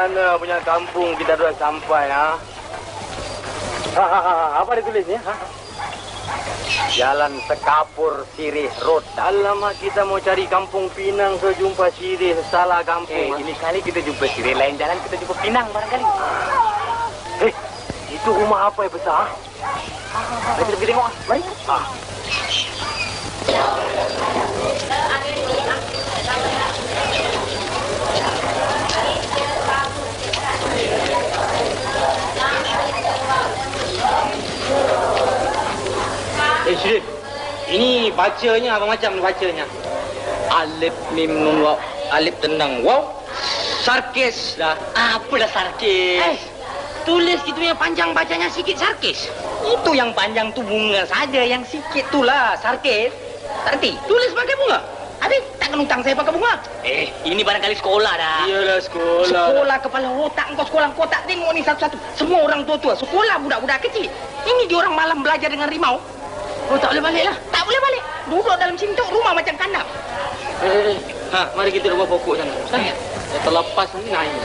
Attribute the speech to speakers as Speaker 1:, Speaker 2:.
Speaker 1: mana punya kampung kita dah sampai, ha? Apa ditulisnya? Ha? Jalan Sekapur Sirih Road. Alamak, kita mau cari kampung Pinang sejumpa Sirih, salah kampung.
Speaker 2: Ini kali kita jumpa Sirih, lain jalan kita jumpa Pinang barangkali.
Speaker 1: Itu rumah apa yang besar?
Speaker 2: Mari kita pergi tengok. Mari.
Speaker 1: Sirih, ini bacanya apa macam bacanya?
Speaker 2: Alif mim nun waw. Alif tenang waw. Sarkis dah. Apalah sarkis?
Speaker 3: Tulis gitu yang panjang bacanya sikit sarkis.
Speaker 2: Itu yang panjang tu bunga saja, yang sikit tu lah sarkis. Nanti
Speaker 3: Tulis pakai bunga. Habis tak kena utang saya pakai bunga.
Speaker 2: Ini barangkali sekolah dah.
Speaker 1: Iyalah sekolah.
Speaker 3: Sekolah kepala otak kau tak tengok ni satu-satu. Semua orang tua-tua. Sekolah budak-budak kecil. Ini dia orang malam belajar dengan rimau. Oh, tak boleh balik lah. Tak boleh balik. Duduk dalam cintok rumah macam kandang.
Speaker 1: Mari kita ubah pokok sana. Saya terlepas nanti naik.